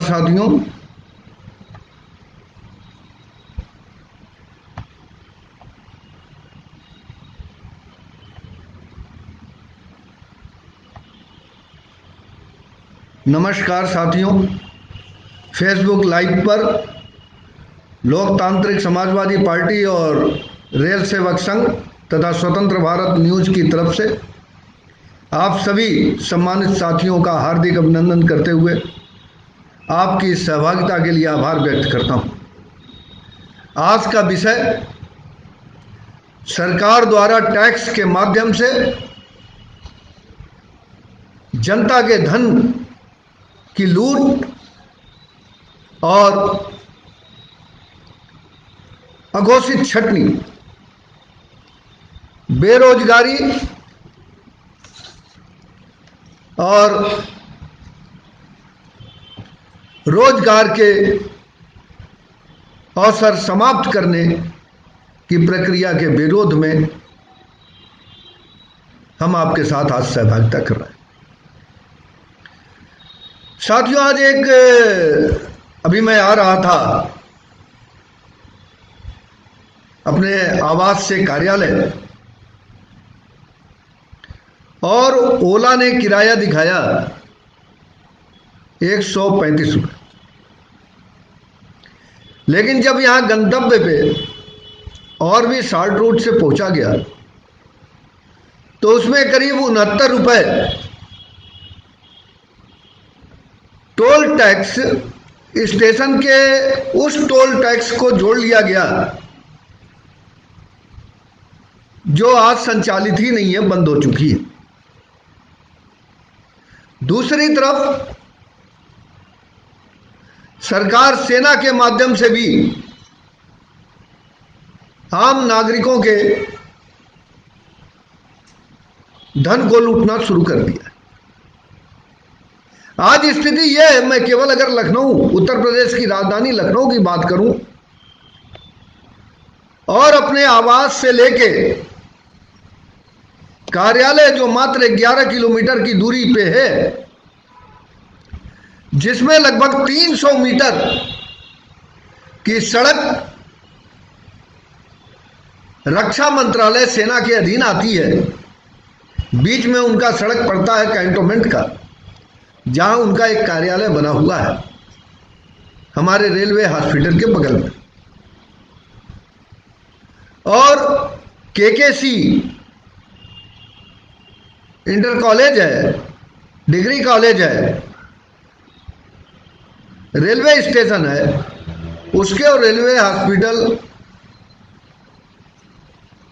साथियों, नमस्कार साथियों। फेसबुक लाइव पर लोकतांत्रिक समाजवादी पार्टी और रेल सेवक संघ तथा स्वतंत्र भारत न्यूज की तरफ से आप सभी सम्मानित साथियों का हार्दिक अभिनंदन करते हुए आपकी सहभागिता के लिए आभार व्यक्त करता हूं। आज का विषय सरकार द्वारा टैक्स के माध्यम से जनता के धन की लूट और अघोषित छटनी, बेरोजगारी और रोजगार के अवसर समाप्त करने की प्रक्रिया के विरोध में हम आपके साथ आज सहभागिता कर रहे हैं। साथियों, आज अभी मैं आ रहा था अपने आवास से कार्यालय और ओला ने किराया दिखाया 135 रुपये, लेकिन जब यहां गंतव्य पे और भी शार्ट रूट से पहुंचा गया तो उसमें करीब 69 रुपये टोल टैक्स, स्टेशन के उस टोल टैक्स को जोड़ लिया गया जो आज संचालित ही नहीं है, बंद हो चुकी है। दूसरी तरफ सरकार सेना के माध्यम से भी आम नागरिकों के धन को लूटना शुरू कर दिया। आज स्थिति यह है, मैं केवल अगर लखनऊ, उत्तर प्रदेश की राजधानी लखनऊ की बात करूं और अपने आवास से लेके कार्यालय जो मात्र 11 किलोमीटर की दूरी पे है, जिसमें लगभग 300 मीटर की सड़क रक्षा मंत्रालय सेना के अधीन आती है, बीच में उनका सड़क पड़ता है कैंटोनमेंट का, जहां उनका एक कार्यालय बना हुआ है हमारे रेलवे हॉस्पिटल के बगल में। और केकेसी इंटर कॉलेज है, डिग्री कॉलेज है, रेलवे स्टेशन है, उसके और रेलवे हॉस्पिटल,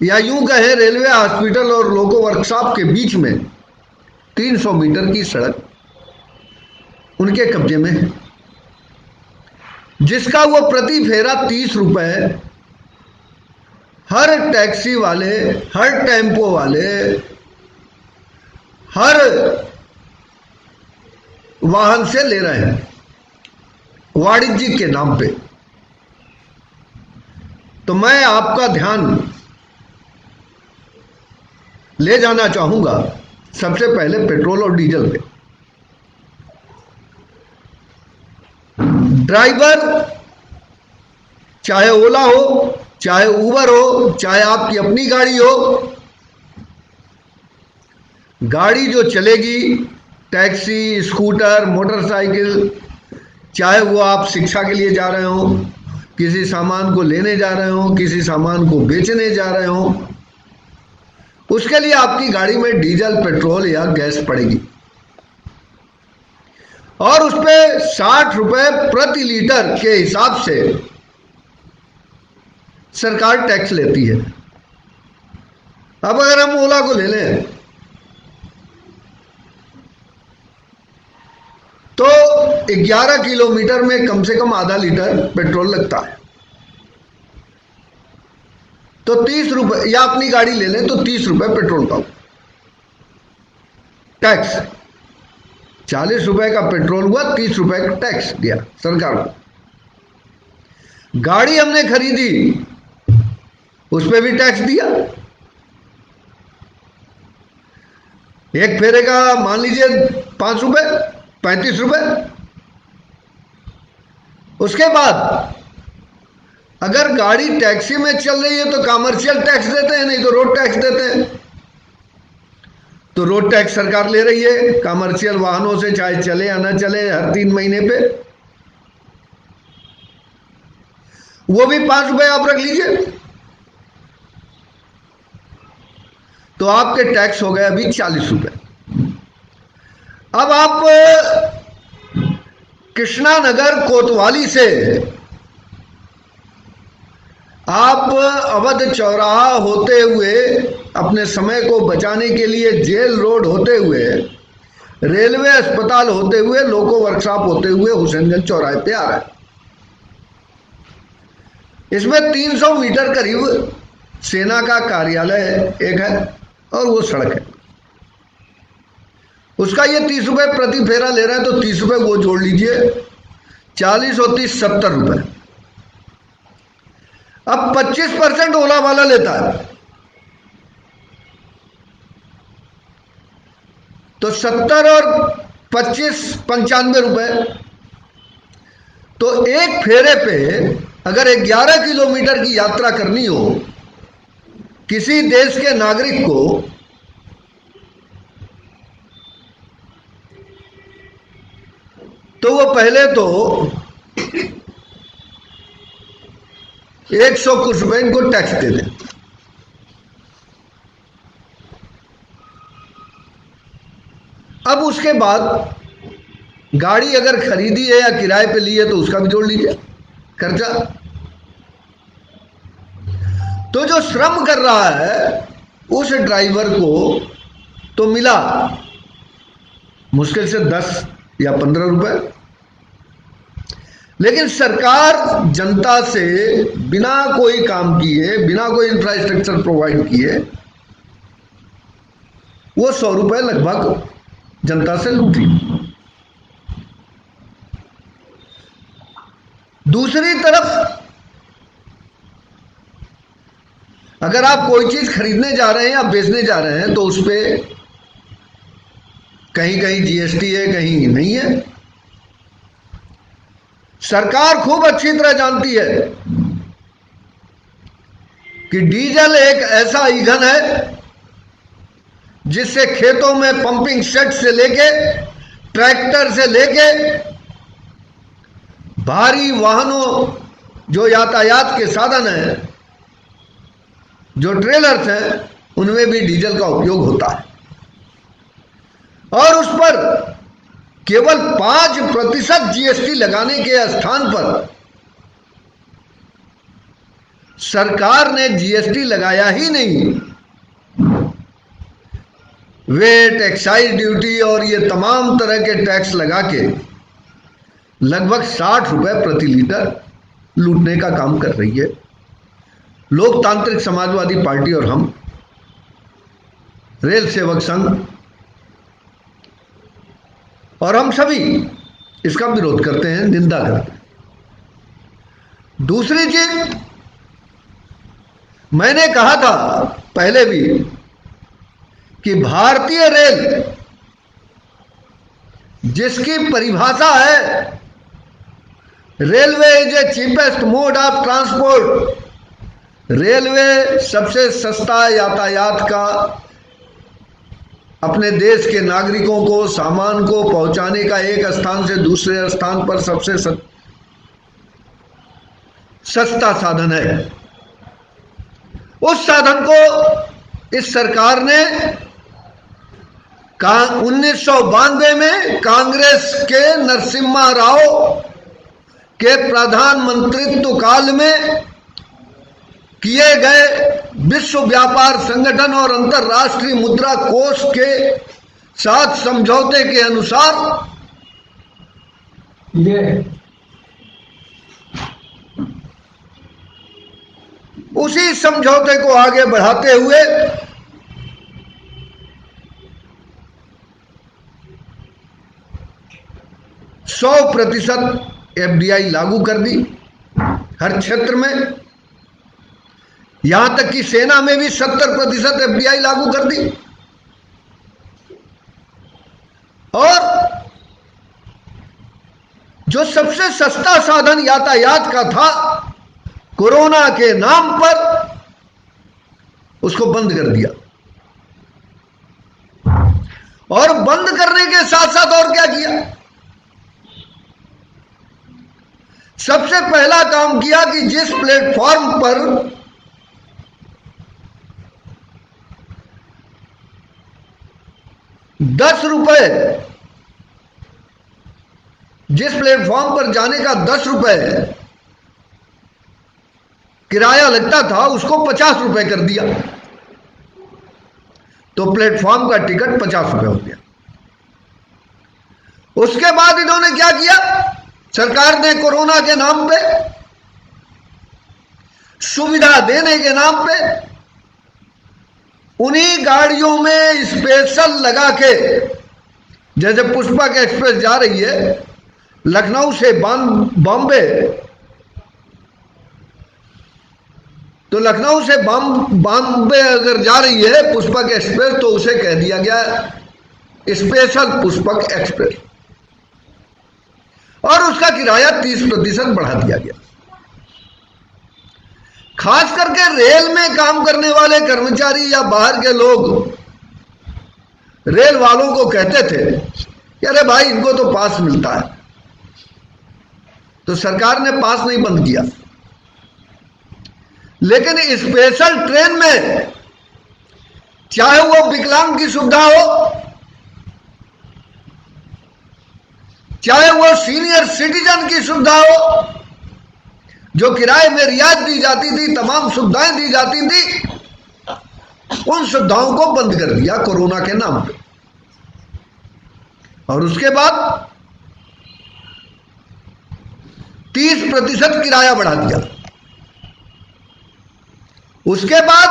या यूं कहें रेलवे हॉस्पिटल और लोको वर्कशॉप के बीच में 300 मीटर की सड़क उनके कब्जे में है, जिसका वो प्रति फेरा 30 रुपए हर टैक्सी वाले, हर टेम्पो वाले, हर वाहन से ले रहे हैं वाणिज्यिक के नाम पे। तो मैं आपका ध्यान ले जाना चाहूंगा सबसे पहले पेट्रोल और डीजल पे। ड्राइवर चाहे ओला हो, चाहे उबर हो, चाहे आपकी अपनी गाड़ी हो, गाड़ी जो चलेगी, टैक्सी, स्कूटर, मोटरसाइकिल, चाहे वो आप शिक्षा के लिए जा रहे हो, किसी सामान को लेने जा रहे हो, किसी सामान को बेचने जा रहे हो, उसके लिए आपकी गाड़ी में डीजल, पेट्रोल या गैस पड़ेगी और उस पर 60 रुपए प्रति लीटर के हिसाब से सरकार टैक्स लेती है। अब अगर हम ओला को ले लें तो 11 किलोमीटर में कम से कम आधा लीटर पेट्रोल लगता है, तो 30 रुपए, या अपनी गाड़ी ले लें तो 30 रुपए पेट्रोल का टैक्स, 40 रुपए का पेट्रोल हुआ, 30 रुपए का टैक्स दिया सरकार को। गाड़ी हमने खरीदी, उस पर भी टैक्स दिया। एक फेरे का मान लीजिए 5 रुपए, 35 रुपए, उसके बाद अगर गाड़ी टैक्सी में चल रही है तो कमर्शियल टैक्स देते हैं, नहीं तो रोड टैक्स देते हैं। तो रोड टैक्स सरकार ले रही है कमर्शियल वाहनों से, चाहे चले या ना चले, हर 3 महीने पे। वो भी 5 रुपए आप रख लीजिए, तो आपके टैक्स हो गए अभी 40 रुपए। अब आप कृष्णानगर कोतवाली से आप अवध चौराहा होते हुए, अपने समय को बचाने के लिए जेल रोड होते हुए, रेलवे अस्पताल होते हुए, लोको वर्कशॉप होते हुए हुसैनगंज चौराहे पे आ रहा है। इसमें 300 मीटर करीब सेना का कार्यालय एक है और वो सड़क है। उसका ये 30 रुपए प्रति फेरा ले रहा है, तो 30 रुपए वो जोड़ लीजिए, 40 और 30 70 रुपए। अब 25% ओला वाला लेता है, तो 70 और 25 95 रुपए। तो एक फेरे पे अगर 11 किलोमीटर की यात्रा करनी हो किसी देश के नागरिक को, तो वो पहले तो 100 कुछ रुपए इनको टैक्स दे दें। अब उसके बाद गाड़ी अगर खरीदी है या किराए पे ली है तो उसका भी जोड़ लीजिए खर्चा। तो जो श्रम कर रहा है उस ड्राइवर को तो मिला मुश्किल से 10 या 15 रुपए, लेकिन सरकार जनता से बिना कोई काम किए, बिना कोई इंफ्रास्ट्रक्चर प्रोवाइड किए, वो 100 रुपए लगभग जनता से लूटी। दूसरी तरफ अगर आप कोई चीज खरीदने जा रहे हैं या बेचने जा रहे हैं तो उस पर कहीं कहीं जीएसटी है, कहीं नहीं है। सरकार खूब अच्छी तरह जानती है कि डीजल एक ऐसा ईंधन है जिससे खेतों में पंपिंग सेट से लेके, ट्रैक्टर से लेके, भारी वाहनों जो यातायात के साधन हैं, जो ट्रेलर्स हैं, उनमें भी डीजल का उपयोग होता है। और उस पर केवल 5% जीएसटी लगाने के स्थान पर सरकार ने जीएसटी लगाया ही नहीं, वेट, एक्साइज ड्यूटी और ये तमाम तरह के टैक्स लगा के लगभग 60 रुपए प्रति लीटर लूटने का काम कर रही है। लोकतांत्रिक समाजवादी पार्टी और हम, रेल सेवक संघ और हम सभी इसका विरोध करते हैं, निंदा करते हैं। दूसरी चीज, मैंने कहा था पहले भी कि भारतीय रेल, जिसकी परिभाषा है railway is A cheapest mode of transport, railway सबसे सस्ता यातायात का, अपने देश के नागरिकों को, सामान को पहुंचाने का एक स्थान से दूसरे स्थान पर सबसे सस्ता साधन है। उस साधन को इस सरकार ने 1992 में कांग्रेस के नरसिम्हा राव के प्रधानमंत्रित्व काल में किए गए विश्व व्यापार संगठन और अंतर्राष्ट्रीय मुद्रा कोष के साथ समझौते के अनुसार उसी समझौते को आगे बढ़ाते हुए %100 एफडीआई लागू कर दी हर क्षेत्र में, यहां तक कि सेना में भी 70% एफडीआई लागू कर दी। और जो सबसे सस्ता साधन यातायात का था, कोरोना के नाम पर उसको बंद कर दिया। और बंद करने के साथ साथ और क्या किया? सबसे पहला काम किया कि जिस प्लेटफॉर्म पर ₹10, जिस प्लेटफॉर्म पर जाने का ₹10 किराया लगता था, उसको ₹50 कर दिया। तो प्लेटफॉर्म का टिकट ₹50 हो गया। उसके बाद इन्होंने क्या किया? सरकार ने कोरोना के नाम पे, सुविधा देने के नाम पे, उन्हीं गाड़ियों में स्पेशल लगा के, जैसे पुष्पक एक्सप्रेस जा रही है लखनऊ से बॉम्बे, तो लखनऊ से बॉम्बे अगर जा रही है पुष्पक एक्सप्रेस, तो उसे कह दिया गया स्पेशल पुष्पक एक्सप्रेस, और उसका किराया 30% बढ़ा दिया गया। खास करके रेल में काम करने वाले कर्मचारी या बाहर के लोग रेल वालों को कहते थे कि अरे भाई, इनको तो पास मिलता है। तो सरकार ने पास नहीं बंद किया, लेकिन स्पेशल ट्रेन में चाहे वो विकलांग की सुविधा हो, चाहे वो सीनियर सिटीजन की सुविधा हो, जो किराए में रियायत दी जाती थी, तमाम सुविधाएं दी जाती थी, उन सुविधाओं को बंद कर दिया कोरोना के नाम पे। और उसके बाद 30% किराया बढ़ा दिया। उसके बाद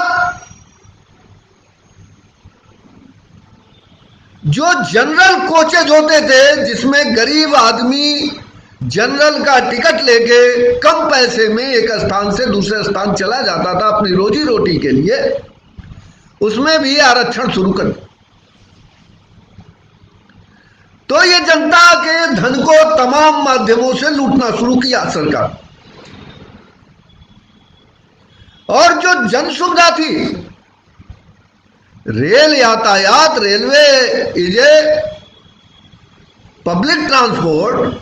जो जनरल कोचेज होते थे, जिसमें गरीब आदमी जनरल का टिकट लेके कम पैसे में एक स्थान से दूसरे स्थान चला जाता था अपनी रोजी रोटी के लिए, उसमें भी आरक्षण शुरू कर दिया। तो ये जनता के धन को तमाम माध्यमों से लूटना शुरू किया सरकार। और जो जन सुविधा थी, रेल यातायात, railway is a public transport,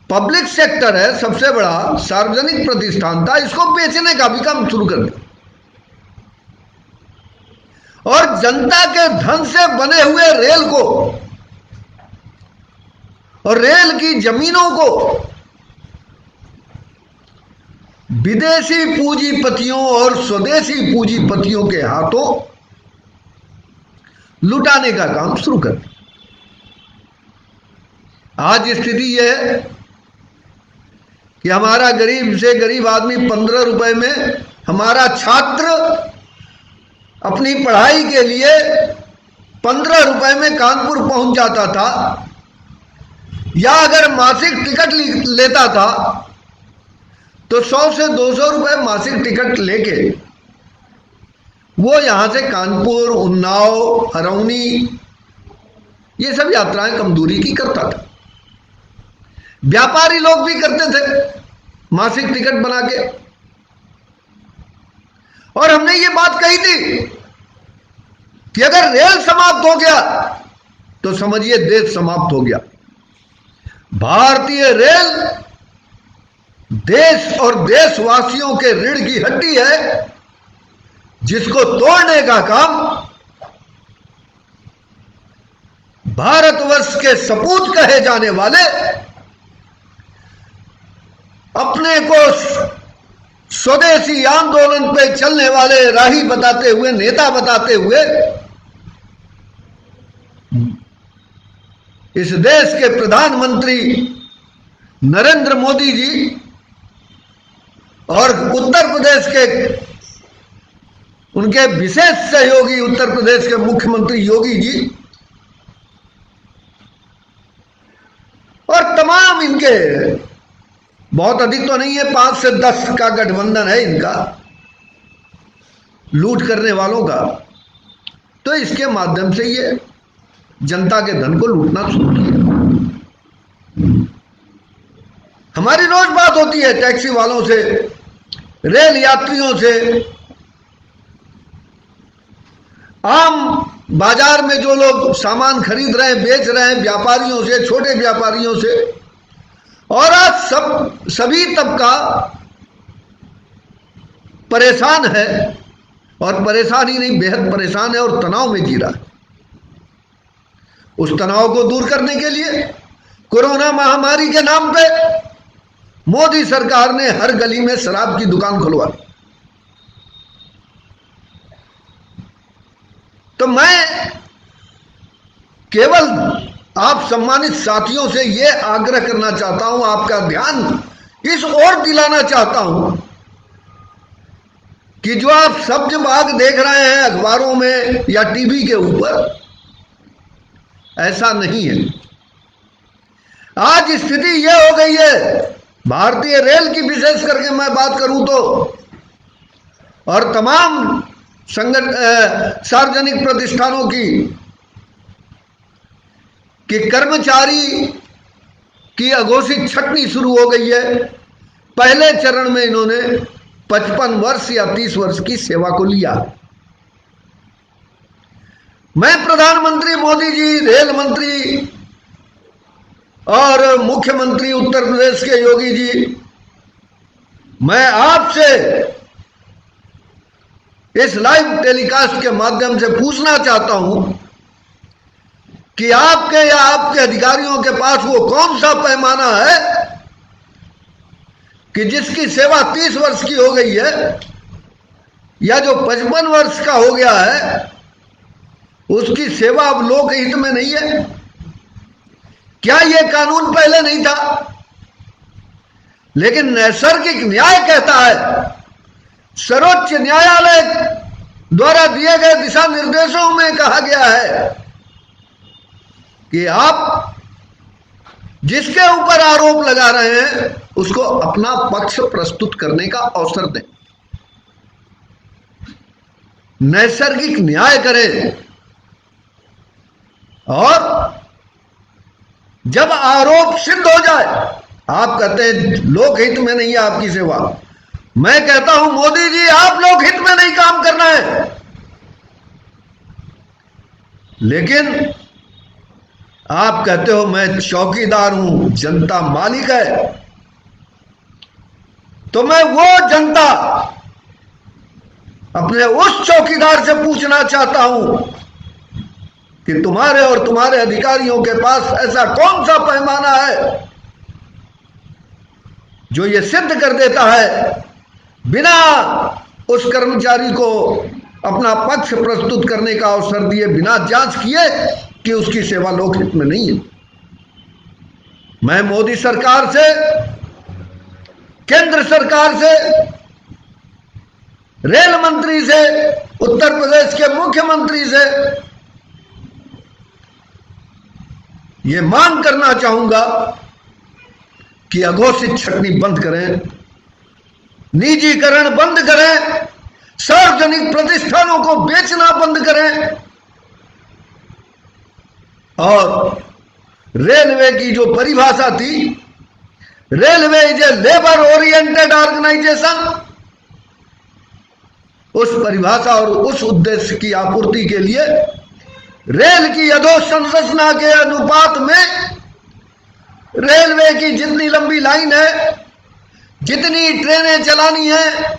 public sector है, सबसे बड़ा सार्वजनिक प्रतिष्ठान था, इसको बेचने का भी काम शुरू कर दिया। और जनता के धन से बने हुए रेल को और रेल की जमीनों को विदेशी पूंजीपतियों और स्वदेशी पूंजीपतियों के हाथों लुटाने का काम शुरू कर दिया। आज स्थिति यह है कि हमारा गरीब से गरीब आदमी ₹15 में, हमारा छात्र अपनी पढ़ाई के लिए ₹15 में कानपुर पहुंच जाता था, या अगर मासिक टिकट लेता था तो 100 से 200 रुपए मासिक टिकट लेके वो यहां से कानपुर, उन्नाव, हरौनी, ये सब यात्राएं कम दूरी की करता था। व्यापारी लोग भी करते थे मासिक टिकट बना के। और हमने ये बात कही थी कि अगर रेल समाप्त हो गया तो समझिए देश समाप्त हो गया। भारतीय रेल देश और देशवासियों के रीढ़ की हड्डी है, जिसको तोड़ने का काम भारतवर्ष के सपूत कहे जाने वाले, अपने को स्वदेशी आंदोलन पे चलने वाले राही बताते हुए, नेता बताते हुए, इस देश के प्रधानमंत्री नरेंद्र मोदी जी और उत्तर प्रदेश के उनके विशेष सहयोगी उत्तर प्रदेश के मुख्यमंत्री योगी जी और तमाम इनके, बहुत अधिक तो नहीं है, 5 से 10 का गठबंधन है इनका, लूट करने वालों का। तो इसके माध्यम से ये जनता के धन को लूटना शुरू किया। हमारी रोज बात होती है टैक्सी वालों से, रेल यात्रियों से, आम बाजार में जो लोग सामान खरीद रहे हैं, बेच रहे हैं, व्यापारियों से, छोटे व्यापारियों से। और आज सभी तबका परेशान है, और परेशान ही नहीं, बेहद परेशान है और तनाव में जी रहा है। उस तनाव को दूर करने के लिए कोरोना महामारी के नाम पे मोदी सरकार ने हर गली में शराब की दुकान खुलवा दी। तो मैं केवल आप सम्मानित साथियों से यह आग्रह करना चाहता हूं, आपका ध्यान इस ओर दिलाना चाहता हूं कि जो आप सब्ज बाग देख रहे हैं अखबारों में या टीवी के ऊपर, ऐसा नहीं है। आज स्थिति यह हो गई है, भारतीय रेल की विशेष करके मैं बात करूं तो, और तमाम सार्वजनिक प्रतिष्ठानों की, कि कर्मचारी की अघोषित छटनी शुरू हो गई है। पहले चरण में इन्होंने 55 वर्ष या 30 वर्ष की सेवा को लिया। मैं प्रधानमंत्री मोदी जी, रेल मंत्री और मुख्यमंत्री उत्तर प्रदेश के योगी जी, मैं आपसे इस लाइव टेलीकास्ट के माध्यम से पूछना चाहता हूं कि आपके या आपके अधिकारियों के पास वो कौन सा पैमाना है कि जिसकी सेवा 30 वर्ष की हो गई है या जो 55 वर्ष का हो गया है, उसकी सेवा अब लोकहित में नहीं है। क्या यह कानून पहले नहीं था? लेकिन नैसर्गिक न्याय कहता है, सर्वोच्च न्यायालय द्वारा दिए गए दिशा निर्देशों में कहा गया है कि आप जिसके ऊपर आरोप लगा रहे हैं उसको अपना पक्ष प्रस्तुत करने का अवसर दें, नैसर्गिक न्याय करें। और जब आरोप सिद्ध हो जाए, आप कहते हैं लोकहित में नहीं है आपकी सेवा, मैं कहता हूं मोदी जी आप लोकहित में नहीं काम करना है, लेकिन आप कहते हो मैं चौकीदार हूं, जनता मालिक है। तो मैं वो जनता अपने उस चौकीदार से पूछना चाहता हूं कि तुम्हारे और तुम्हारे अधिकारियों के पास ऐसा कौन सा पैमाना है जो ये सिद्ध कर देता है बिना उस कर्मचारी को अपना पक्ष प्रस्तुत करने का अवसर दिए, बिना जांच किए कि उसकी सेवा लोकहित में नहीं है। मैं मोदी सरकार से, केंद्र सरकार से, रेल मंत्री से, उत्तर प्रदेश के मुख्यमंत्री से यह मांग करना चाहूंगा कि अघोषित छटनी बंद करें, निजीकरण बंद करें, सार्वजनिक प्रतिष्ठानों को बेचना बंद करें, और रेलवे की जो परिभाषा थी, railway is a labour oriented organisation, उस परिभाषा और उस उद्देश्य की आपूर्ति के लिए रेल की अधोसंरचना के अनुपात में रेलवे की जितनी लंबी लाइन है, जितनी ट्रेनें चलानी है,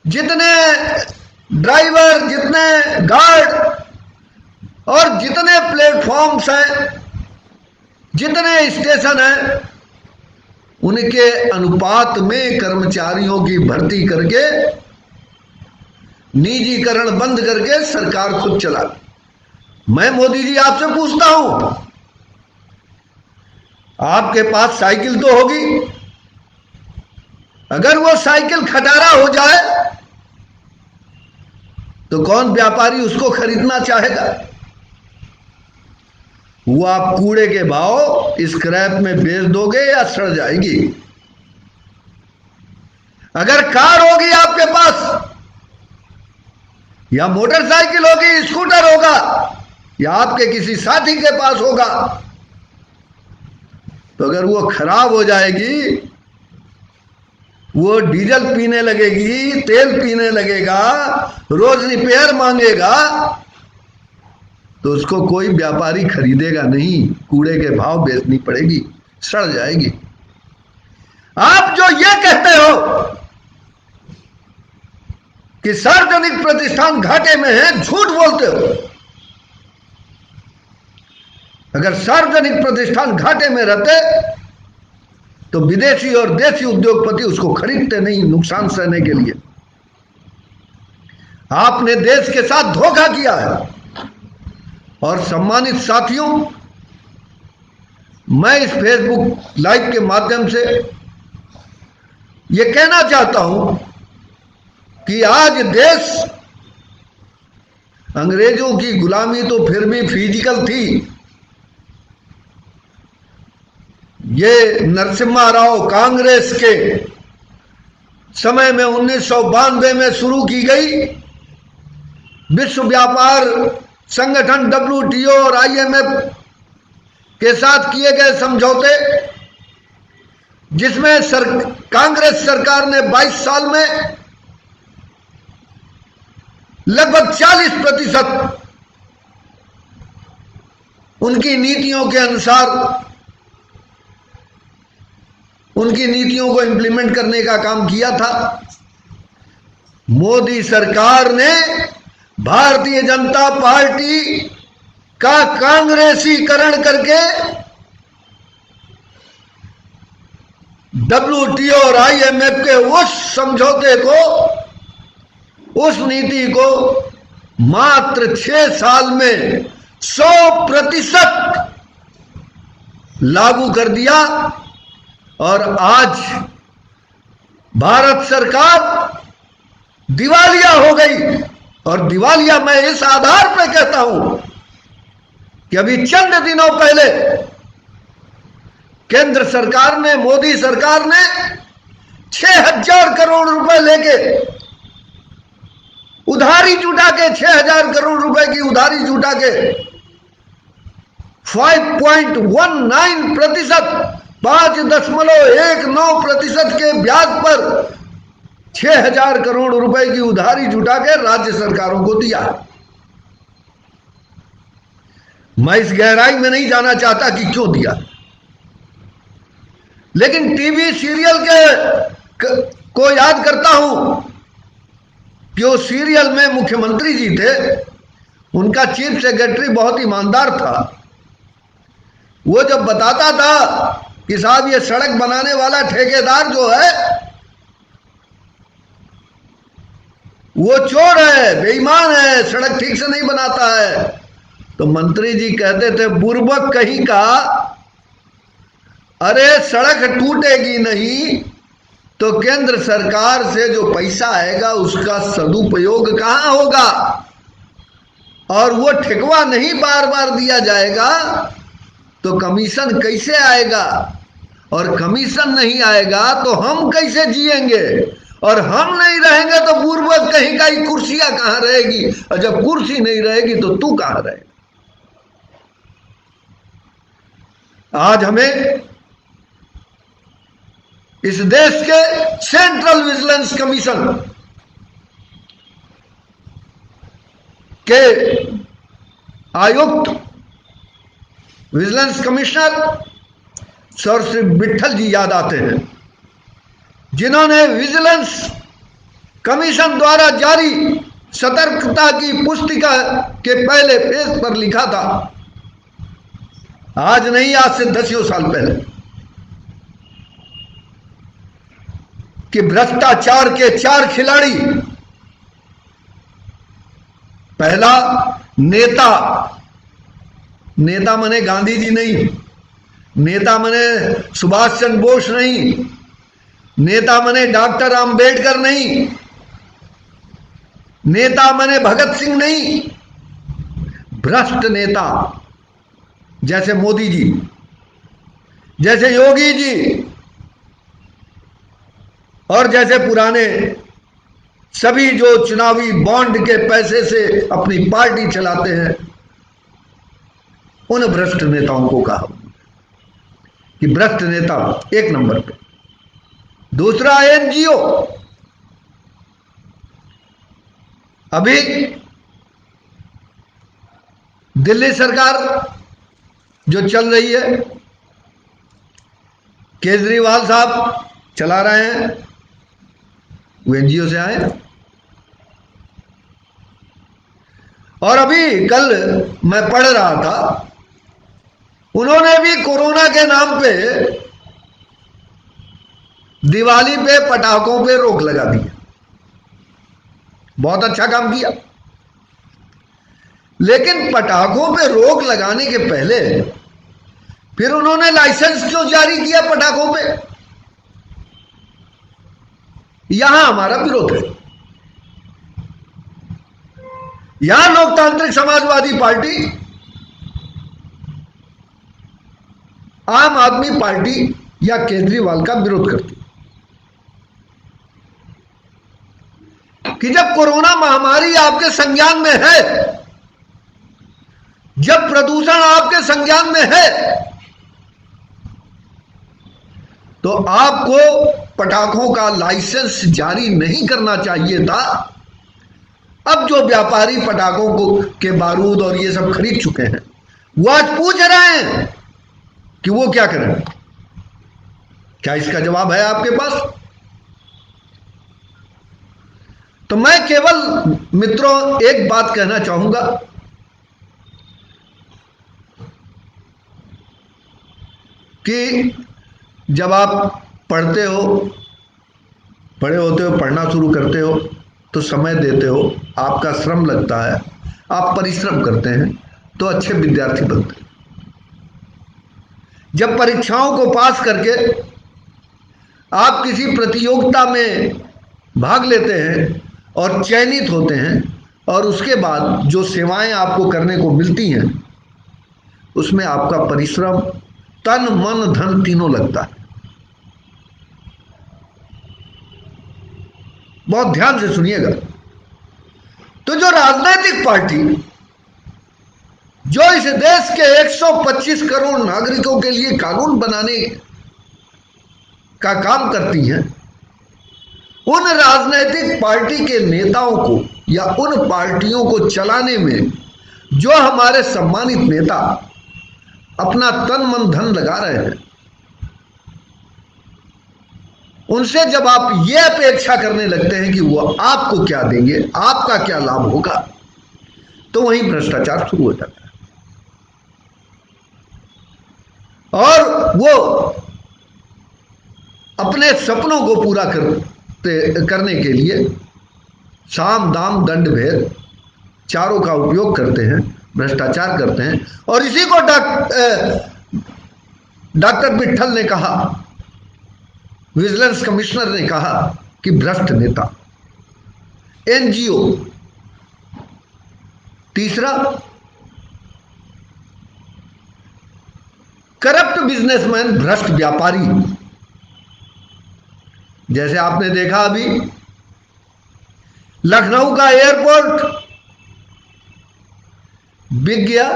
जितने ड्राइवर, जितने गार्ड और जितने प्लेटफॉर्म्स हैं, जितने स्टेशन हैं, उनके अनुपात में कर्मचारियों की भर्ती करके, निजीकरण बंद करके सरकार खुद चला। मैं मोदी जी आपसे पूछता हूं, आपके पास साइकिल तो होगी, अगर वो साइकिल खटारा हो जाए तो कौन व्यापारी उसको खरीदना चाहेगा? वो आप कूड़े के भाव स्क्रैप में बेच दोगे या सड़ जाएगी। अगर कार होगी आपके पास, या मोटरसाइकिल होगी, स्कूटर होगा, या आपके किसी साथी के पास होगा, तो अगर वो खराब हो जाएगी, वो डीजल पीने लगेगी, तेल पीने लगेगा, रोज रिपेयर मांगेगा, तो उसको कोई व्यापारी खरीदेगा नहीं, कूड़े के भाव बेचनी पड़ेगी, सड़ जाएगी। आप जो ये कहते हो कि सार्वजनिक प्रतिष्ठान घाटे में है, झूठ बोलते हो। अगर सार्वजनिक प्रतिष्ठान घाटे में रहते तो विदेशी और देशी उद्योगपति उसको खरीदते नहीं, नुकसान सहने के लिए। आपने देश के साथ धोखा किया है। और सम्मानित साथियों, मैं इस फेसबुक लाइव के माध्यम से यह कहना चाहता हूं कि आज देश, अंग्रेजों की गुलामी तो फिर भी फिजिकल थी, ये नरसिम्हा राव कांग्रेस के समय में 1992 में शुरू की गई विश्व व्यापार संगठन WTO और IMF के साथ किए गए समझौते, जिसमें कांग्रेस सरकार ने 22 साल में लगभग 40% उनकी नीतियों के अनुसार उनकी नीतियों को इंप्लीमेंट करने का काम किया था। मोदी सरकार ने भारतीय जनता पार्टी का कांग्रेसीकरण करके WTO और IMF के उस समझौते को, उस नीति को मात्र 6 साल में 100% लागू कर दिया। और आज भारत सरकार दिवालिया हो गई। और दिवालिया मैं इस आधार पर कहता हूं कि अभी चंद दिनों पहले केंद्र सरकार ने, मोदी सरकार ने 6000 करोड़ रुपए लेके उधारी जुटा के, 6000 करोड़ रुपए की उधारी जुटा के 5.19%, 5.19% के ब्याज पर 6000 करोड़ रुपए की उधारी जुटा के राज्य सरकारों को दिया। मैं इस गहराई में नहीं जाना चाहता कि क्यों दिया, लेकिन टीवी सीरियल को याद करता हूं कि उस सीरियल में मुख्यमंत्री जी थे, उनका चीफ सेक्रेटरी बहुत ईमानदार था। वो जब बताता था कि साहब ये सड़क बनाने वाला ठेकेदार जो है वो चोर है, बेईमान है, सड़क ठीक से नहीं बनाता है, तो मंत्री जी कहते थे, बुर्बक कहीं का, अरे सड़क टूटेगी नहीं तो केंद्र सरकार से जो पैसा आएगा उसका सदुपयोग कहां होगा, और वो ठेकवा नहीं बार बार दिया जाएगा तो कमीशन कैसे आएगा, और कमीशन नहीं आएगा तो हम कैसे जिएंगे, और हम नहीं रहेंगे तो बुर्बक कहीं का ही कुर्सियां कहां रहेगी, और जब कुर्सी नहीं रहेगी तो तू कहां रहेगा। आज हमें इस देश के सेंट्रल विजिलेंस कमीशन के आयुक्त, vigilance commissioner sir Shri Vitthal ji याद आते हैं, जिन्होंने विजिलेंस कमीशन द्वारा जारी सतर्कता की पुस्तिका के पहले पेज पर लिखा था, आज नहीं आज से 10 साल पहले, कि भ्रष्टाचार के 4 खिलाड़ी, पहला नेता, नेता मने गांधी जी नहीं, नेता मने सुभाष चंद्र बोस नहीं, नेता मने डॉक्टर अंबेडकर नहीं, नेता मने भगत सिंह नहीं, भ्रष्ट नेता जैसे मोदी जी, जैसे योगी जी, और जैसे पुराने सभी जो चुनावी बॉन्ड के पैसे से अपनी पार्टी चलाते हैं, उन भ्रष्ट नेताओं को कहा। कि भ्रष्ट नेता एक नंबर पे। दूसरा एनजीओ, अभी दिल्ली सरकार जो चल रही है, केजरीवाल साहब चला रहे हैं, वो एनजीओ से आए। और अभी कल मैं पढ़ रहा था, उन्होंने भी कोरोना के नाम पे दिवाली पे पटाखों पे रोक लगा दी। बहुत अच्छा काम किया, लेकिन पटाखों पे रोक लगाने के पहले फिर उन्होंने लाइसेंस क्यों जारी किया पटाखों पे? यहां हमारा विरोध है। यहां लोकतांत्रिक समाजवादी पार्टी, आम आदमी पार्टी या केजरीवाल का विरोध करती कि जब कोरोना महामारी आपके संज्ञान में है, जब प्रदूषण आपके संज्ञान में है, तो आपको पटाखों का लाइसेंस जारी नहीं करना चाहिए था। अब जो व्यापारी पटाखों को के बारूद और ये सब खरीद चुके हैं, वो आज पूछ रहे हैं कि वो क्या करें। क्या इसका जवाब है आपके पास? तो मैं केवल मित्रों एक बात कहना चाहूंगा कि जब आप पढ़ते हो, बड़े होते हो, पढ़ना शुरू करते हो, तो समय देते हो, आपका श्रम लगता है, आप परिश्रम करते हैं, तो अच्छे विद्यार्थी बनते हैं। जब परीक्षाओं को पास करके आप किसी प्रतियोगिता में भाग लेते हैं और चयनित होते हैं, और उसके बाद जो सेवाएं आपको करने को मिलती हैं, उसमें आपका परिश्रम, तन मन धन तीनों लगता है। बहुत ध्यान से सुनिएगा। तो जो राजनीतिक पार्टी जो इस देश के 125 करोड़ नागरिकों के लिए कानून बनाने का काम करती हैं, उन राजनीतिक पार्टी के नेताओं को या उन पार्टियों को चलाने में जो हमारे सम्मानित नेता अपना तन मन धन लगा रहे हैं, उनसे जब आप ये अपेक्षा करने लगते हैं कि वो आपको क्या देंगे, आपका क्या लाभ होगा, तो वहीं भ्रष्टाचार शुरू हो जाता है। और वो अपने सपनों को पूरा करने के लिए साम दाम दंड भेद चारों का उपयोग करते हैं, भ्रष्टाचार करते हैं। और इसी को डॉक्टर विट्ठल ने कहा, विजिलेंस कमिश्नर ने कहा कि भ्रष्ट नेता। एनजीओ। तीसरा, करप्ट बिजनेसमैन, भ्रष्ट व्यापारी। जैसे आपने देखा अभी लखनऊ का एयरपोर्ट बिक गया,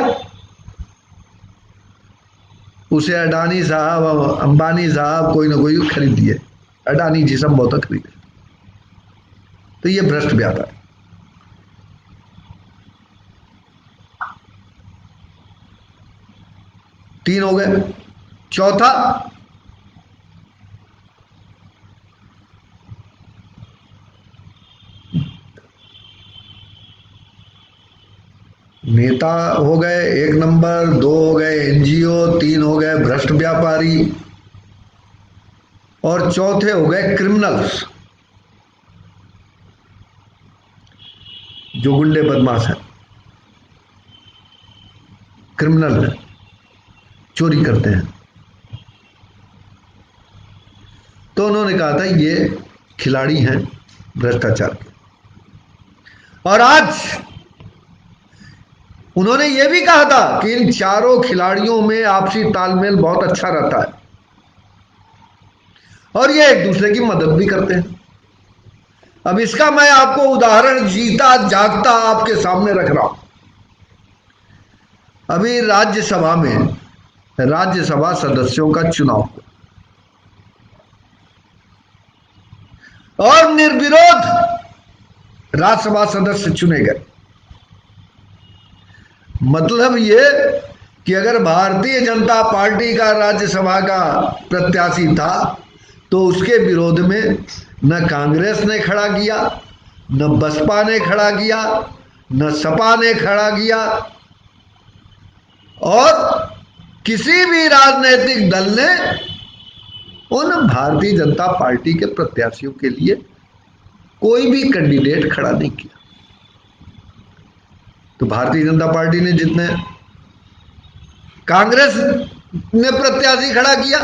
उसे अडानी साहब, अंबानी साहब, कोई ना कोई खरीद लिए। अडानी जी संभवतः खरीदे। तो ये भ्रष्ट व्यापार। तीन हो गए। चौथा, नेता हो गए एक नंबर, दो हो गए एनजीओ, तीन हो गए भ्रष्ट व्यापारी, और चौथे हो गए क्रिमिनल्स, जो गुंडे बदमाश हैं, क्रिमिनल हैं, चोरी करते हैं। तो उन्होंने कहा था ये खिलाड़ी हैं भ्रष्टाचार के। और आज उन्होंने ये भी कहा था कि इन चारों खिलाड़ियों में आपसी तालमेल बहुत अच्छा रहता है और ये एक दूसरे की मदद भी करते हैं। अब इसका मैं आपको उदाहरण जीता जागता आपके सामने रख रहा हूं। अभी राज्यसभा में राज्यसभा सदस्यों का चुनाव हुआ और निर्विरोध राज्यसभा सदस्य चुने गए। मतलब ये कि अगर भारतीय जनता पार्टी का राज्यसभा का प्रत्याशी था तो उसके विरोध में न कांग्रेस ने खड़ा किया, न बसपा ने खड़ा किया, न सपा ने खड़ा किया और किसी भी राजनीतिक दल ने उन भारतीय जनता पार्टी के प्रत्याशियों के लिए कोई भी कैंडिडेट खड़ा नहीं किया। तो भारतीय जनता पार्टी ने जितने, कांग्रेस ने प्रत्याशी खड़ा किया,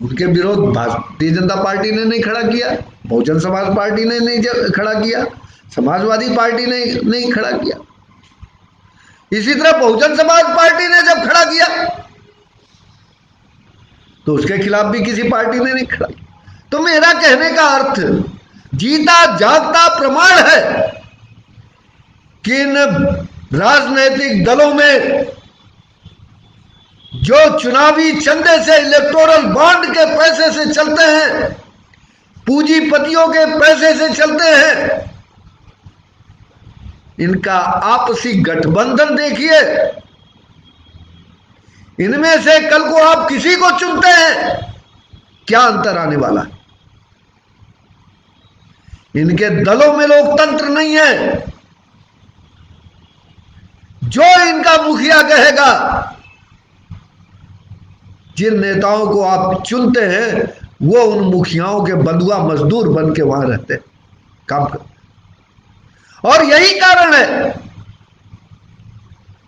उनके विरोध भारतीय जनता पार्टी ने नहीं खड़ा किया, बहुजन समाज पार्टी ने नहीं खड़ा किया, समाजवादी पार्टी ने नहीं खड़ा किया। इसी तरह बहुजन समाज पार्टी ने जब खड़ा किया तो उसके खिलाफ भी किसी पार्टी ने नहीं खड़ा किया। तो मेरा कहने का अर्थ जीता जागता प्रमाण है कि इन राजनीतिक दलों में जो चुनावी चंदे से, इलेक्टोरल बॉन्ड के पैसे से चलते हैं, पूंजीपतियों के पैसे से चलते हैं, इनका आपसी गठबंधन देखिए। इनमें से कल को आप किसी को चुनते हैं, क्या अंतर आने वाला है? इनके दलों में लोकतंत्र नहीं है। जो इनका मुखिया कहेगा, जिन नेताओं को आप चुनते हैं, वो उन मुखियाओं के बंधुआ मजदूर बन के वहां रहते हैं, काम करते। और यही कारण है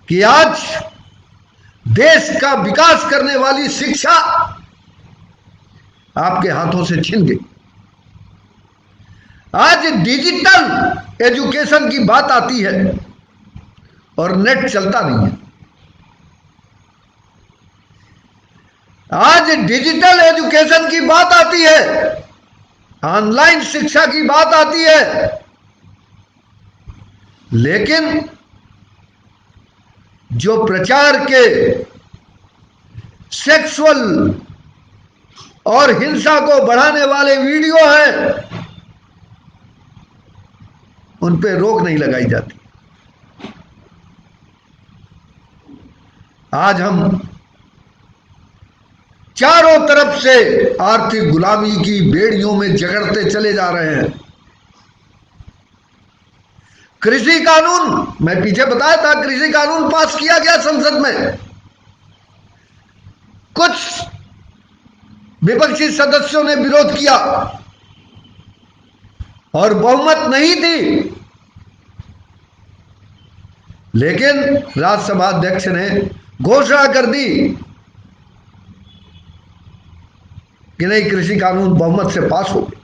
कि आज देश का विकास करने वाली शिक्षा आपके हाथों से छिन गई। आज डिजिटल एजुकेशन की बात आती है और नेट चलता नहीं है। आज डिजिटल एजुकेशन की बात आती है, ऑनलाइन शिक्षा की बात आती है, लेकिन जो प्रचार के सेक्सुअल और हिंसा को बढ़ाने वाले वीडियो हैं, उन पे रोक नहीं लगाई जाती। आज हम चारों तरफ से आर्थिक गुलामी की बेड़ियों में जकड़ते चले जा रहे हैं। कृषि कानून, मैं पीछे बताया था, कृषि कानून पास किया गया संसद में। कुछ विपक्षी सदस्यों ने विरोध किया और बहुमत नहीं थी, लेकिन राज्यसभा अध्यक्ष ने घोषणा कर दी कि नहीं, कृषि कानून बहुमत से पास हो गया।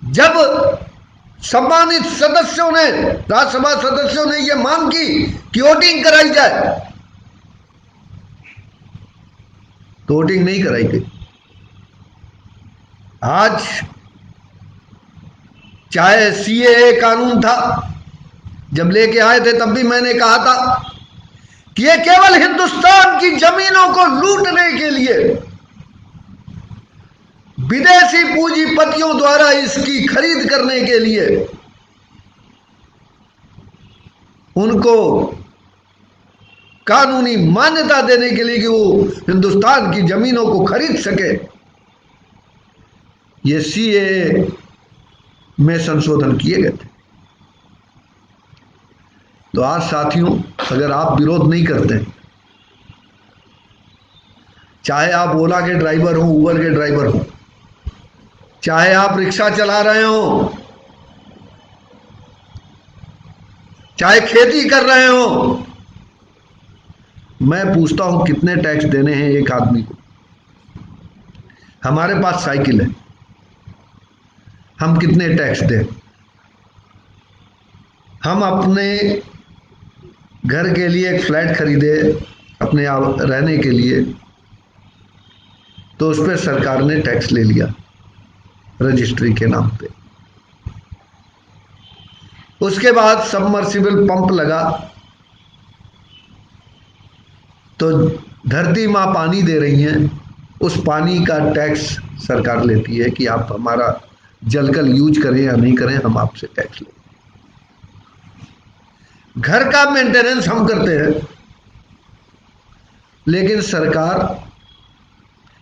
जब सम्मानित सदस्यों ने, राज्यसभा सदस्यों ने यह मांग की कि वोटिंग कराई जाए, तो वोटिंग नहीं कराई गई। आज चाहे सीएए कानून था, जब लेके आए थे तब भी मैंने कहा था कि यह केवल हिंदुस्तान की जमीनों को लूटने के लिए विदेशी पूंजीपतियों द्वारा इसकी खरीद करने के लिए, उनको कानूनी मान्यता देने के लिए कि वो हिंदुस्तान की जमीनों को खरीद सके, ये सीएए में संशोधन किए गए थे। तो आज साथियों, अगर आप विरोध नहीं करते, चाहे आप ओला के ड्राइवर हो, उबर के ड्राइवर हो, चाहे आप रिक्शा चला रहे हो, चाहे खेती कर रहे हो, मैं पूछता हूं कितने टैक्स देने हैं एक आदमी को? हमारे पास साइकिल है, हम कितने टैक्स दें? हम अपने घर के लिए एक फ्लैट खरीदे अपने रहने के लिए, तो उस पर सरकार ने टैक्स ले लिया रजिस्ट्री के नाम पे। उसके बाद सबमर्सिबल पंप लगा, तो धरती माँ पानी दे रही है, उस पानी का टैक्स सरकार लेती है कि आप हमारा जलकल यूज करें या नहीं करें, हम आपसे टैक्स लें। घर का मेंटेनेंस हम करते हैं, लेकिन सरकार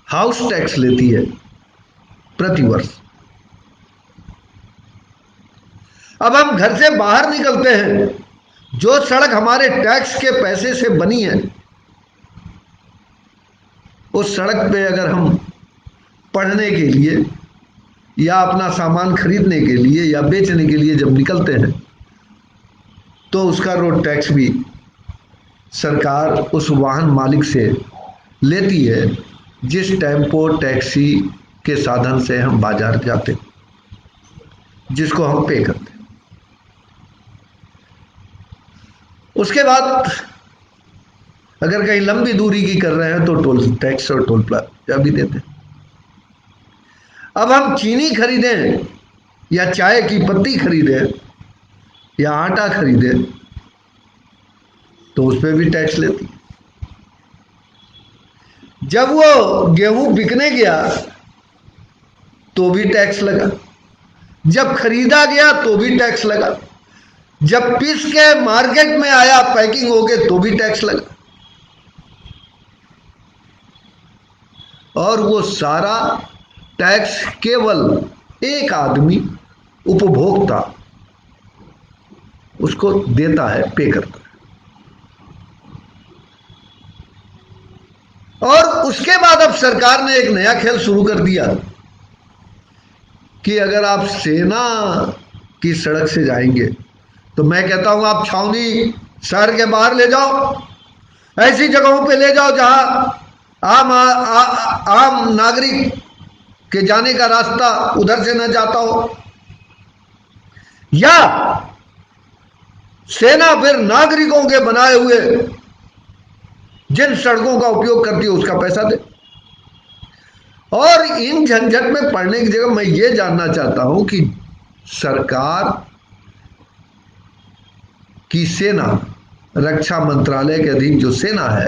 हाउस टैक्स लेती है प्रति वर्ष। अब हम घर से बाहर निकलते हैं, जो सड़क हमारे टैक्स के पैसे से बनी है, उस सड़क पे अगर हम पढ़ने के लिए या अपना सामान खरीदने के लिए या बेचने के लिए जब निकलते हैं, तो उसका रोड टैक्स भी सरकार उस वाहन मालिक से लेती है जिस टेम्पो टैक्सी के साधन से हम बाजार जाते, जिसको हम पे करते। उसके बाद अगर कहीं लंबी दूरी की कर रहे हैं तो टोल टैक्स और टोल प्लाजा भी देते। अब हम चीनी खरीदें या चाय की पत्ती खरीदें या आटा खरीदें तो उस पर भी टैक्स लेती। जब वो गेहूं बिकने गया तो भी टैक्स लगा, जब खरीदा गया तो भी टैक्स लगा, जब पीस के मार्केट में आया पैकिंग हो गए तो भी टैक्स लगा। और वो सारा टैक्स केवल एक आदमी उपभोक्ता उसको देता है, पे करता है। और उसके बाद अब सरकार ने एक नया खेल शुरू कर दिया कि अगर आप सेना की सड़क से जाएंगे तो मैं कहता हूं आप छावनी शहर के बाहर ले जाओ, ऐसी जगहों पे ले जाओ जहां आम नागरिक के जाने का रास्ता उधर से न जाता हो, या सेना फिर नागरिकों के बनाए हुए जिन सड़कों का उपयोग करती है उसका पैसा दे। और इन झंझट में पड़ने की जगह मैं ये जानना चाहता हूं कि सरकार की सेना, रक्षा मंत्रालय के अधीन जो सेना है,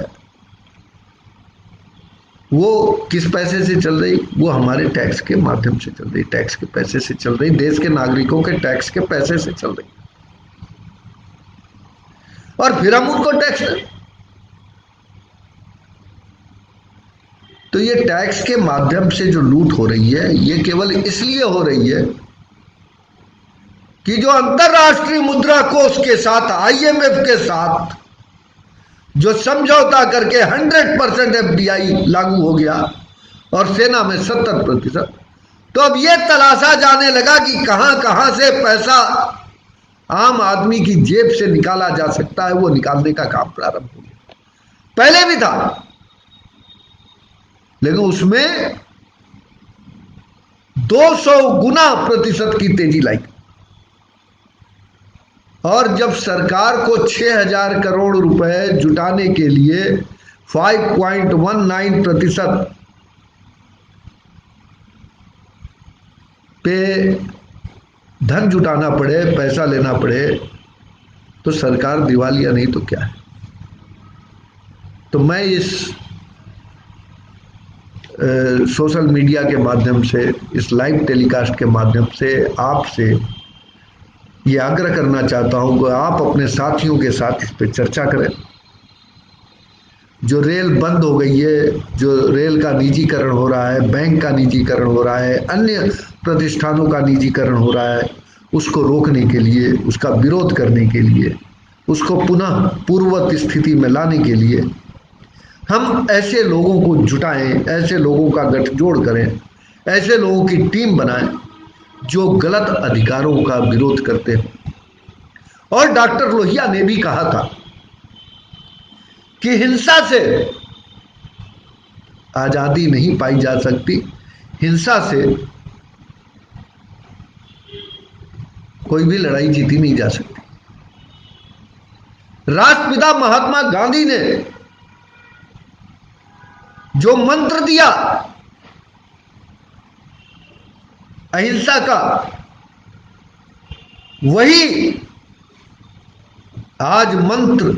वो किस पैसे से चल रही? वो हमारे टैक्स के माध्यम से चल रही, टैक्स के पैसे से चल रही, देश के नागरिकों के टैक्स के पैसे से चल रही। और फिर हम उनको टैक्स दें। तो ये टैक्स के माध्यम से जो लूट हो रही है, ये केवल इसलिए हो रही है कि जो अंतरराष्ट्रीय मुद्रा कोष के साथ, IMF के साथ जो समझौता करके 100% FDI लागू हो गया और सेना में 70%, तो अब यह तलाशा जाने लगा कि कहां कहां से पैसा आम आदमी की जेब से निकाला जा सकता है, वो निकालने का काम प्रारंभ हो गया। पहले भी था, लेकिन उसमें 200 गुना प्रतिशत की तेजी लाई। और जब सरकार को 6,000 करोड़ रुपए जुटाने के लिए 5.19% पे धन जुटाना पड़े, पैसा लेना पड़े, तो सरकार दिवालिया नहीं तो क्या है। तो मैं इस सोशल मीडिया के माध्यम से, इस लाइव टेलीकास्ट के माध्यम से आपसे ये आग्रह करना चाहता हूं कि आप अपने साथियों के साथ इस पर चर्चा करें। जो रेल बंद हो गई है, जो रेल का निजीकरण हो रहा है, बैंक का निजीकरण हो रहा है, अन्य प्रतिष्ठानों का निजीकरण हो रहा है, उसको रोकने के लिए, उसका विरोध करने के लिए, उसको पुनः पूर्ववत स्थिति में लाने के लिए हम ऐसे लोगों को जुटाएं, ऐसे लोगों का गठजोड़ करें, ऐसे लोगों की टीम बनाएं जो गलत अधिकारों का विरोध करते हैं। और डॉक्टर लोहिया ने भी कहा था कि हिंसा से आजादी नहीं पाई जा सकती, हिंसा से कोई भी लड़ाई जीती नहीं जा सकती। राष्ट्रपिता महात्मा गांधी ने जो मंत्र दिया अहिंसा का, वही आज मंत्र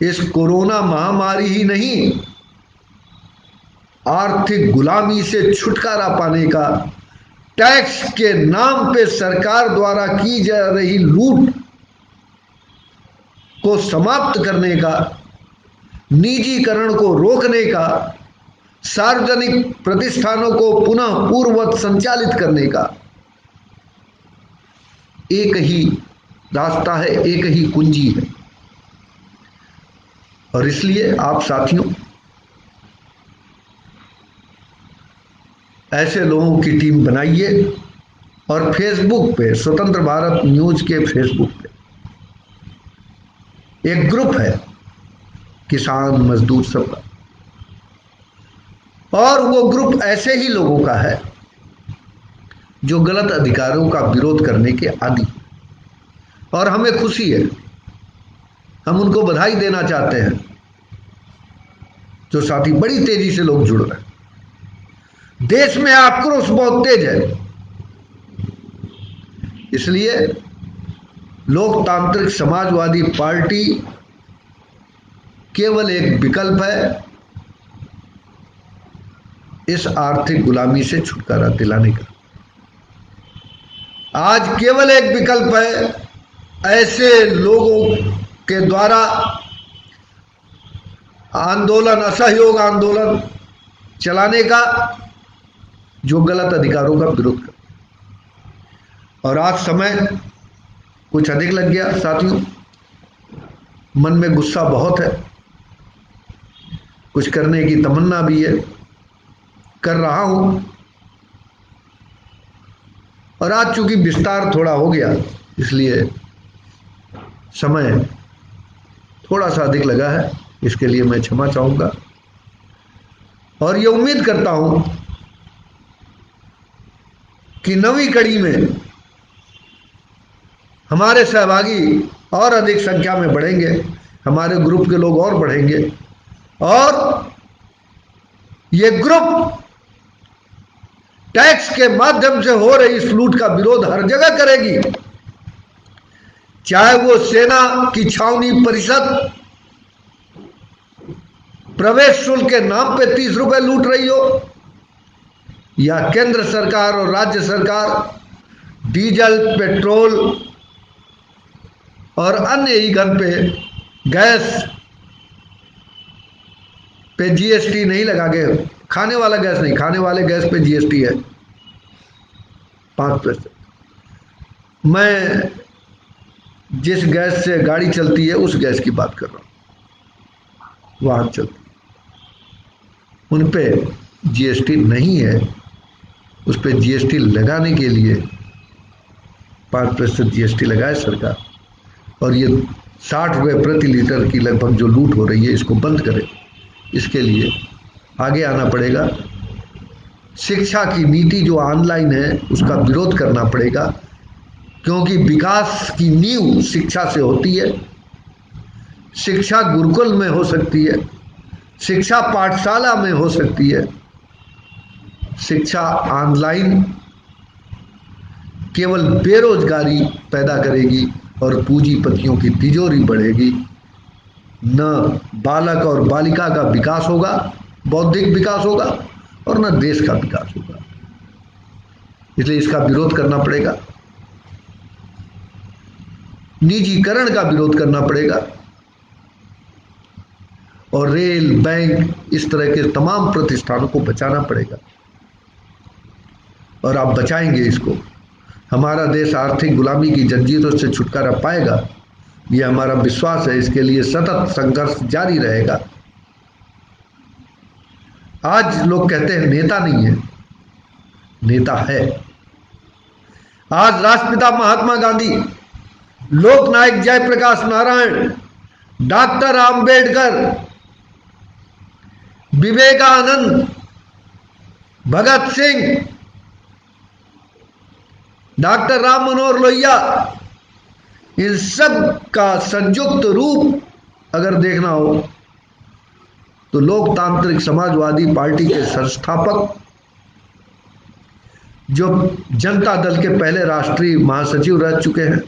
इस कोरोना महामारी ही नहीं, आर्थिक गुलामी से छुटकारा पाने का, टैक्स के नाम पे सरकार द्वारा की जा रही लूट को समाप्त करने का, निजीकरण को रोकने का, सार्वजनिक प्रतिष्ठानों को पुनः पूर्ववत संचालित करने का एक ही रास्ता है, एक ही कुंजी है। और इसलिए आप साथियों, ऐसे लोगों की टीम बनाइए और फेसबुक पे, स्वतंत्र भारत न्यूज के फेसबुक पे एक ग्रुप है किसान मजदूर सबका, और वो ग्रुप ऐसे ही लोगों का है जो गलत अधिकारों का विरोध करने के आदी, और हमें खुशी है, हम उनको बधाई देना चाहते हैं। जो साथी, बड़ी तेजी से लोग जुड़ रहे हैं, देश में आक्रोश बहुत तेज है, इसलिए लोकतांत्रिक समाजवादी पार्टी केवल एक विकल्प है इस आर्थिक गुलामी से छुटकारा दिलाने का। आज केवल एक विकल्प है ऐसे लोगों के द्वारा आंदोलन, असहयोग आंदोलन चलाने का जो गलत अधिकारों का विरोध कर। और आज समय कुछ अधिक लग गया साथियों, मन में गुस्सा बहुत है, कुछ करने की तमन्ना भी है, कर रहा हूं। और आज चूंकि विस्तार थोड़ा हो गया, इसलिए समय थोड़ा सा अधिक लगा है, इसके लिए मैं क्षमा चाहूंगा। और ये उम्मीद करता हूं कि नवीं कड़ी में हमारे सहभागी और अधिक संख्या में बढ़ेंगे, हमारे ग्रुप के लोग और बढ़ेंगे, और ये ग्रुप टैक्स के माध्यम से हो रही इस लूट का विरोध हर जगह करेगी, चाहे वो सेना की छावनी परिषद प्रवेश शुल्क के नाम पे 30 रुपए लूट रही हो, या केंद्र सरकार और राज्य सरकार डीजल, पेट्रोल और अन्य ईंधन पे, गैस पे जीएसटी नहीं लगा के, खाने वाला गैस नहीं, खाने वाले गैस पे जीएसटी है 5%। मैं जिस गैस से गाड़ी चलती है उस गैस की बात कर रहा हूँ, वाहन चलती, उन पे जीएसटी नहीं है। उस पे जीएसटी लगाने के लिए 5% जीएसटी लगाए सरकार, और ये 60 रुपये प्रति लीटर की लगभग जो लूट हो रही है, इसको बंद करे। इसके लिए आगे आना पड़ेगा। शिक्षा की नीति जो ऑनलाइन है उसका विरोध करना पड़ेगा, क्योंकि विकास की नींव शिक्षा से होती है। शिक्षा गुरुकुल में हो सकती है, शिक्षा पाठशाला में हो सकती है, शिक्षा ऑनलाइन केवल बेरोजगारी पैदा करेगी और पूंजीपतियों की तिजोरी बढ़ेगी। न बालक और बालिका का विकास होगा, बौद्धिक विकास होगा, और न देश का विकास होगा। इसलिए इसका विरोध करना पड़ेगा, निजीकरण का विरोध करना पड़ेगा, और रेल, बैंक, इस तरह के तमाम प्रतिष्ठानों को बचाना पड़ेगा। और आप बचाएंगे इसको, हमारा देश आर्थिक गुलामी की जंजीरों से छुटकारा पाएगा, यह हमारा विश्वास है। इसके लिए सतत संघर्ष जारी रहेगा। आज लोग कहते हैं नेता नहीं है, नेता है। आज राष्ट्रपिता महात्मा गांधी, लोकनायक जयप्रकाश नारायण, डॉक्टर आम्बेडकर, विवेकानंद, भगत सिंह, डॉक्टर राम मनोहर लोहिया, इन सब का संयुक्त रूप अगर देखना हो तो लोकतांत्रिक समाजवादी पार्टी के संस्थापक, जो जनता दल के पहले राष्ट्रीय महासचिव रह चुके हैं,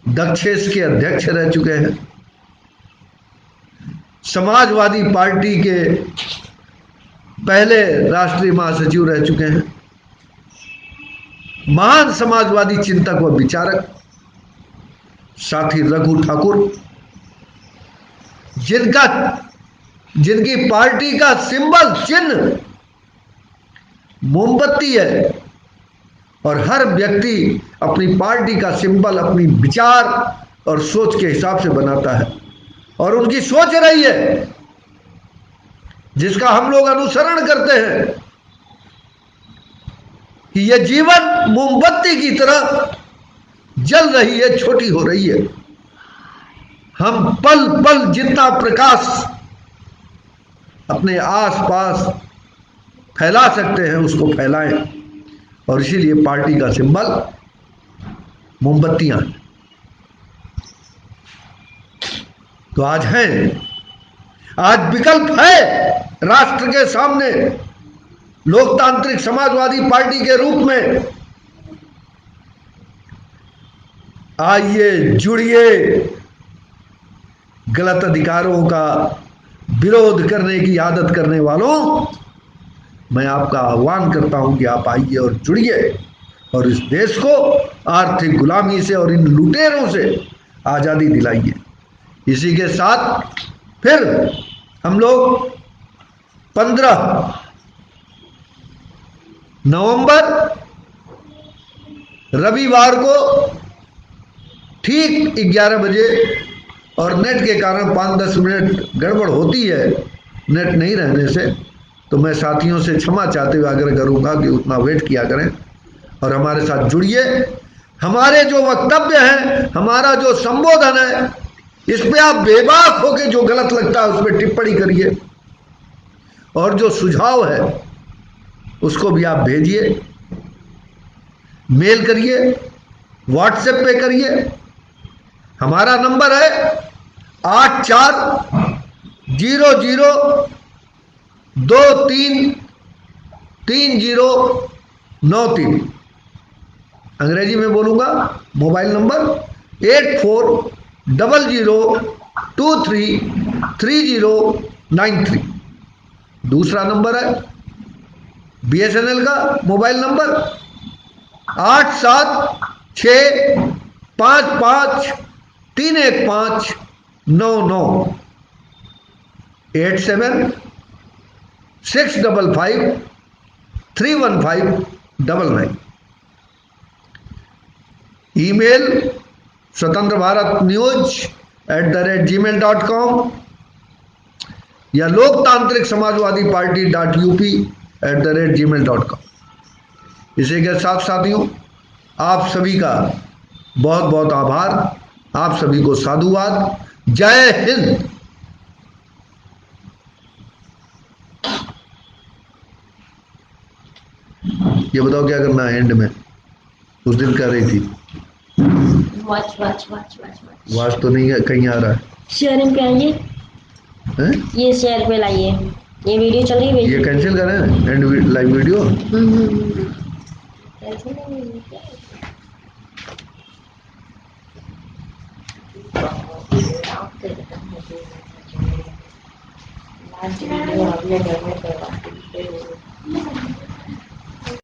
दक्षेश के अध्यक्ष रह चुके हैं, समाजवादी पार्टी के पहले राष्ट्रीय महासचिव रह चुके हैं, महान समाजवादी चिंतक व विचारक साथी रघु ठाकुर, जिनकी पार्टी का सिंबल चिन्ह मोमबत्ती है और हर व्यक्ति अपनी पार्टी का सिंबल अपनी विचार और सोच के हिसाब से बनाता है, और उनकी सोच रही है जिसका हम लोग अनुसरण करते हैं कि यह जीवन मोमबत्ती की तरह जल रही है, छोटी हो रही है। हम पल पल जितना प्रकाश अपने आसपास फैला सकते हैं उसको फैलाएं, और इसीलिए पार्टी का सिंबल मोमबत्तियां। तो आज है, आज विकल्प है राष्ट्र के सामने लोकतांत्रिक समाजवादी पार्टी के रूप में। आइए, जुड़िए, गलत अधिकारों का विरोध करने की आदत करने वालों, मैं आपका आह्वान करता हूं कि आप आइए और जुड़िए और इस देश को आर्थिक गुलामी से और इन लुटेरों से आज़ादी दिलाइए। इसी के साथ फिर हम लोग 15 नवंबर रविवार को ठीक 11 बजे, और नेट के कारण 5-10 मिनट गड़बड़ होती है नेट नहीं रहने से, तो मैं साथियों से क्षमा चाहते हुए आग्रह करूंगा कि उतना वेट किया करें और हमारे साथ जुड़िए। हमारे जो वक्तव्य हैं, हमारा जो संबोधन है, इस पे आप बेबाक होकर जो गलत लगता है उस पर टिप्पणी करिए, और जो सुझाव है उसको भी आप भेजिए, मेल करिए, व्हाट्सएप पे करिए। हमारा नंबर है 8400233093। अंग्रेजी में बोलूंगा, मोबाइल नंबर 8400233093। दूसरा नंबर है BSNL का मोबाइल नंबर 8765531599, 8765531599। ईमेल swatantrabharatnews@gmail.com या लोकतांत्रिक समाजवादी पार्टी .up@gmail.com। इसी के साथ साथियों, आप सभी का बहुत बहुत आभार, आप सभी को साधुवाद। जय हिंद। ये बताओ क्या करना है एंड में? उस दिन कर रही थी वाच तो नहीं है, कहीं आ रहा है। शेयरिंग पे आइए, ये शेयर पे लाइए, ये वीडियो चल रही है। ये कैंसिल करें and live video. Last video आपने घर में करवा